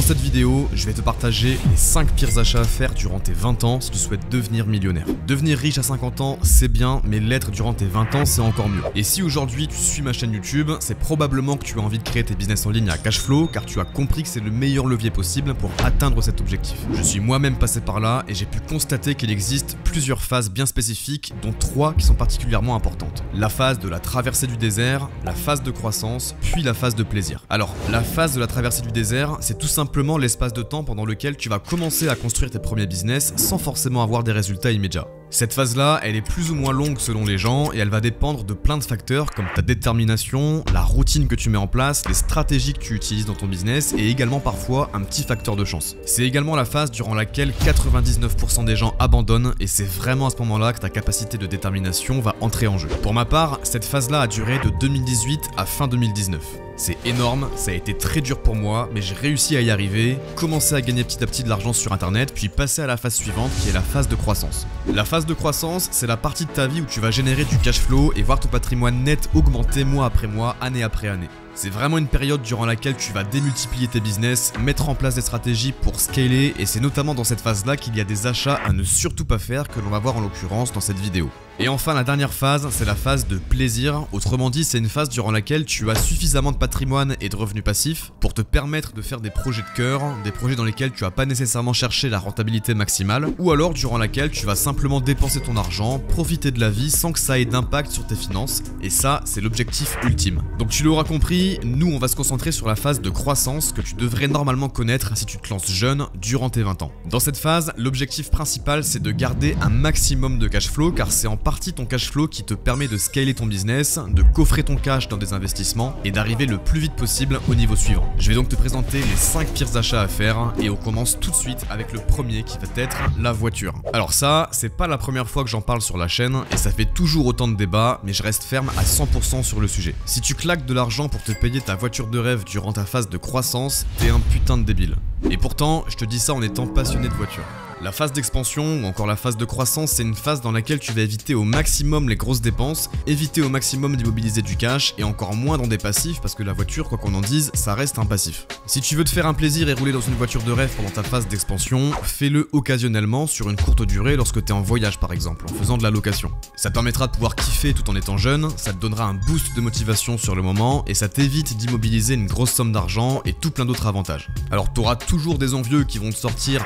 Dans cette vidéo, je vais te partager les 5 pires achats à faire durant tes 20 ans si tu souhaites devenir millionnaire. Devenir riche à 50 ans, c'est bien, mais l'être durant tes 20 ans, c'est encore mieux. Et si aujourd'hui tu suis ma chaîne YouTube, c'est probablement que tu as envie de créer tes business en ligne à cash flow, car tu as compris que c'est le meilleur levier possible pour atteindre cet objectif. Je suis moi-même passé par là et j'ai pu constater qu'il existe plusieurs phases bien spécifiques, dont 3 qui sont particulièrement importantes. La phase de la traversée du désert, la phase de croissance, puis la phase de plaisir. Alors, la phase de la traversée du désert, c'est tout simplement l'espace de temps pendant lequel tu vas commencer à construire tes premiers business sans forcément avoir des résultats immédiats. Cette phase-là, elle est plus ou moins longue selon les gens et elle va dépendre de plein de facteurs comme ta détermination, la routine que tu mets en place, les stratégies que tu utilises dans ton business et également parfois un petit facteur de chance. C'est également la phase durant laquelle 99% des gens abandonnent et c'est vraiment à ce moment-là que ta capacité de détermination va entrer en jeu. Pour ma part, cette phase-là a duré de 2018 à fin 2019. C'est énorme, ça a été très dur pour moi, mais j'ai réussi à y arriver, commencer à gagner petit à petit de l'argent sur internet, puis passer à la phase suivante qui est la phase de croissance. La phase de croissance, c'est la partie de ta vie où tu vas générer du cash flow et voir ton patrimoine net augmenter mois après mois, année après année. C'est vraiment une période durant laquelle tu vas démultiplier tes business, mettre en place des stratégies pour scaler et c'est notamment dans cette phase-là qu'il y a des achats à ne surtout pas faire que l'on va voir en l'occurrence dans cette vidéo. Et enfin la dernière phase, c'est la phase de plaisir, autrement dit c'est une phase durant laquelle tu as suffisamment de patrimoine et de revenus passifs pour te permettre de faire des projets de cœur, des projets dans lesquels tu vas pas nécessairement chercher la rentabilité maximale, ou alors durant laquelle tu vas simplement dépenser ton argent, profiter de la vie sans que ça ait d'impact sur tes finances, et ça c'est l'objectif ultime. Donc tu l'auras compris, nous on va se concentrer sur la phase de croissance que tu devrais normalement connaître si tu te lances jeune durant tes 20 ans. Dans cette phase, l'objectif principal c'est de garder un maximum de cash flow car c'est en partie ton cash flow qui te permet de scaler ton business, de coffrer ton cash dans des investissements et d'arriver le plus vite possible au niveau suivant. Je vais donc te présenter les 5 pires achats à faire et on commence tout de suite avec le premier qui va être la voiture. Alors ça, c'est pas la première fois que j'en parle sur la chaîne et ça fait toujours autant de débats, mais je reste ferme à 100% sur le sujet. Si tu claques de l'argent pour te payer ta voiture de rêve durant ta phase de croissance, t'es un putain de débile. Et pourtant, je te dis ça en étant passionné de voiture. La phase d'expansion ou encore la phase de croissance, c'est une phase dans laquelle tu vas éviter au maximum les grosses dépenses, éviter au maximum d'immobiliser du cash et encore moins dans des passifs parce que la voiture, quoi qu'on en dise, ça reste un passif. Si tu veux te faire un plaisir et rouler dans une voiture de rêve pendant ta phase d'expansion, fais-le occasionnellement sur une courte durée lorsque tu es en voyage par exemple, en faisant de la location. Ça te permettra de pouvoir kiffer tout en étant jeune, ça te donnera un boost de motivation sur le moment et ça t'évite d'immobiliser une grosse somme d'argent et tout plein d'autres avantages. Alors t'auras toujours des envieux qui vont te sortir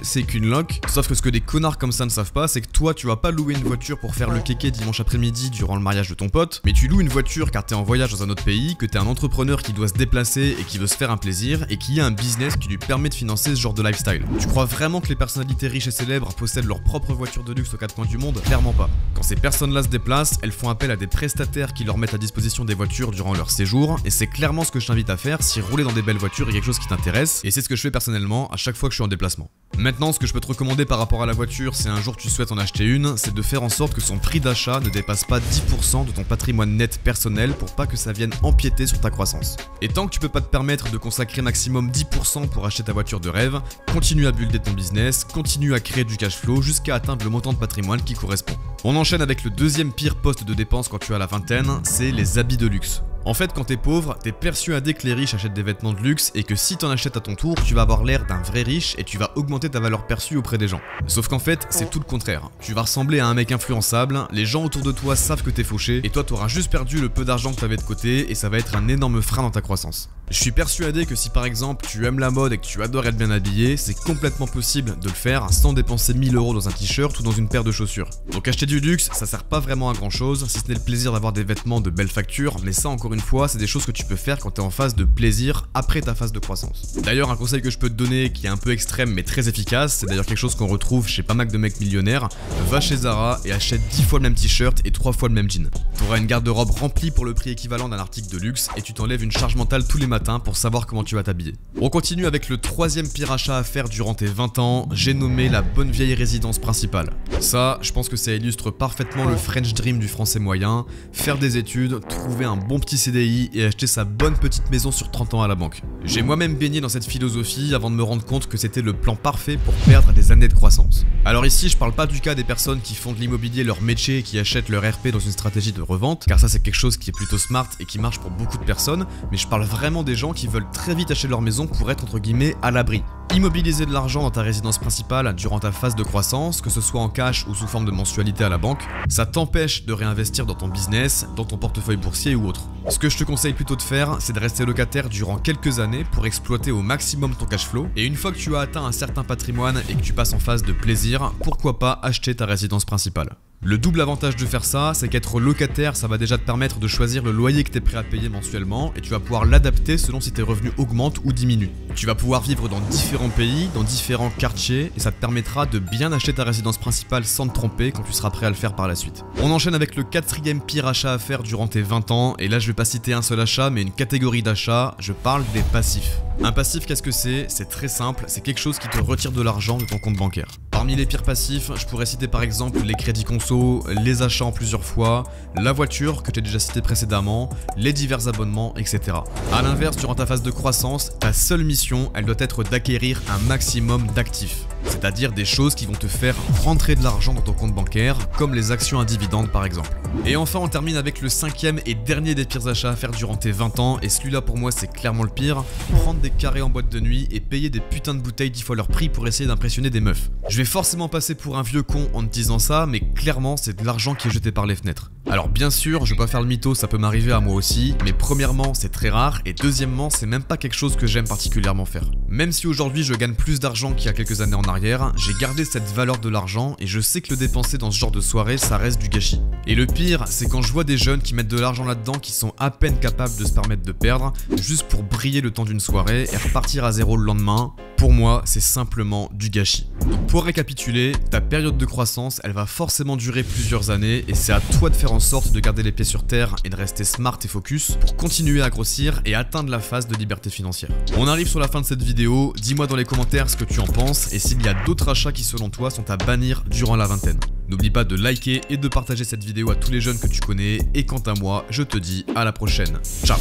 c'est qu'une loc, sauf que ce que des connards comme ça ne savent pas, c'est que toi tu vas pas louer une voiture pour faire le kéké dimanche après-midi durant le mariage de ton pote, mais tu loues une voiture car t'es en voyage dans un autre pays, que t'es un entrepreneur qui doit se déplacer et qui veut se faire un plaisir et qui a un business qui lui permet de financer ce genre de lifestyle. Tu crois vraiment que les personnalités riches et célèbres possèdent leur propre voiture de luxe aux 4 coins du monde? Clairement pas. Quand ces personnes-là se déplacent, elles font appel à des prestataires qui leur mettent à disposition des voitures durant leur séjour et c'est clairement ce que je t'invite à faire si rouler dans des belles voitures est quelque chose qui t'intéresse et c'est ce que je fais personnellement à chaque fois que je suis en déplacement. Maintenant, ce que je peux te recommander par rapport à la voiture, si un jour tu souhaites en acheter une, c'est de faire en sorte que son prix d'achat ne dépasse pas 10% de ton patrimoine net personnel pour pas que ça vienne empiéter sur ta croissance. Et tant que tu peux pas te permettre de consacrer maximum 10% pour acheter ta voiture de rêve, continue à builder ton business, continue à créer du cash flow jusqu'à atteindre le montant de patrimoine qui correspond. On enchaîne avec le deuxième pire poste de dépense quand tu as la vingtaine, c'est les habits de luxe. En fait, quand t'es pauvre, t'es persuadé que les riches achètent des vêtements de luxe et que si t'en achètes à ton tour, tu vas avoir l'air d'un vrai riche et tu vas augmenter ta valeur perçue auprès des gens. Sauf qu'en fait, c'est tout le contraire. Tu vas ressembler à un mec influençable, les gens autour de toi savent que t'es fauché et toi t'auras juste perdu le peu d'argent que t'avais de côté et ça va être un énorme frein dans ta croissance. Je suis persuadé que si par exemple tu aimes la mode et que tu adores être bien habillé, c'est complètement possible de le faire sans dépenser 1000 € dans un t-shirt ou dans une paire de chaussures. Donc acheter du luxe, ça sert pas vraiment à grand chose, si ce n'est le plaisir d'avoir des vêtements de belle facture, mais ça encore une fois, c'est des choses que tu peux faire quand t'es en phase de plaisir après ta phase de croissance. D'ailleurs, un conseil que je peux te donner qui est un peu extrême mais très efficace, c'est d'ailleurs quelque chose qu'on retrouve chez pas mal de mecs millionnaires, va chez Zara et achète 10 fois le même t-shirt et 3 fois le même jean. T'auras une garde-robe remplie pour le prix équivalent d'un article de luxe et tu t'enlèves une charge mentale tous les matins pour savoir comment tu vas t'habiller. On continue avec le troisième pire achat à faire durant tes 20 ans, j'ai nommé la bonne vieille résidence principale. Ça, je pense que ça illustre parfaitement le French Dream du français moyen, faire des études, trouver un bon petit CDI et acheter sa bonne petite maison sur 30 ans à la banque. J'ai moi-même baigné dans cette philosophie avant de me rendre compte que c'était le plan parfait pour perdre des années de croissance. Alors ici, je parle pas du cas des personnes qui font de l'immobilier leur métier et qui achètent leur RP dans une stratégie de revente, car ça c'est quelque chose qui est plutôt smart et qui marche pour beaucoup de personnes, mais je parle vraiment des gens qui veulent très vite acheter leur maison pour être entre guillemets à l'abri. Immobiliser de l'argent dans ta résidence principale durant ta phase de croissance, que ce soit en cash ou sous forme de mensualité à la banque, ça t'empêche de réinvestir dans ton business, dans ton portefeuille boursier ou autre. Ce que je te conseille plutôt de faire, c'est de rester locataire durant quelques années pour exploiter au maximum ton cash flow, et une fois que tu as atteint un certain patrimoine et que tu passes en phase de plaisir, pourquoi pas acheter ta résidence principale. Le double avantage de faire ça, c'est qu'être locataire, ça va déjà te permettre de choisir le loyer que tu es prêt à payer mensuellement et tu vas pouvoir l'adapter selon si tes revenus augmentent ou diminuent. Tu vas pouvoir vivre dans différents pays, dans différents quartiers et ça te permettra de bien acheter ta résidence principale sans te tromper quand tu seras prêt à le faire par la suite. On enchaîne avec le quatrième pire achat à faire durant tes 20 ans et là je vais pas citer un seul achat mais une catégorie d'achat, je parle des passifs. Un passif, qu'est-ce que c'est? C'est très simple, c'est quelque chose qui te retire de l'argent de ton compte bancaire. Parmi les pires passifs, je pourrais citer par exemple les crédits conso, les achats en plusieurs fois, la voiture que j'ai déjà cité précédemment, les divers abonnements, etc. A l'inverse, durant ta phase de croissance, ta seule mission, elle doit être d'acquérir un maximum d'actifs. C'est-à-dire des choses qui vont te faire rentrer de l'argent dans ton compte bancaire, comme les actions à dividendes par exemple. Et enfin, on termine avec le cinquième et dernier des pires achats à faire durant tes 20 ans, et celui-là pour moi c'est clairement le pire, prendre des carrés en boîte de nuit et payer des putains de bouteilles 10 fois leur prix pour essayer d'impressionner des meufs. Je vais forcément passer pour un vieux con en te disant ça, mais clairement c'est de l'argent qui est jeté par les fenêtres. Alors bien sûr, je vais pas faire le mytho, ça peut m'arriver à moi aussi, mais premièrement c'est très rare, et deuxièmement c'est même pas quelque chose que j'aime particulièrement faire. Même si aujourd'hui je gagne plus d'argent qu'il y a quelques années en arrière, j'ai gardé cette valeur de l'argent et je sais que le dépenser dans ce genre de soirée ça reste du gâchis. Et le pire, c'est quand je vois des jeunes qui mettent de l'argent là-dedans qui sont à peine capables de se permettre de perdre, juste pour briller le temps d'une soirée et repartir à zéro le lendemain. Pour moi, c'est simplement du gâchis. Donc pour récapituler, ta période de croissance, elle va forcément durer plusieurs années et c'est à toi de faire en sorte de garder les pieds sur terre et de rester smart et focus pour continuer à grossir et atteindre la phase de liberté financière. On arrive sur la fin de cette vidéo, dis-moi dans les commentaires ce que tu en penses et s'il y a d'autres achats qui selon toi sont à bannir durant la vingtaine. N'oublie pas de liker et de partager cette vidéo à tous les jeunes que tu connais et quant à moi, je te dis à la prochaine. Ciao.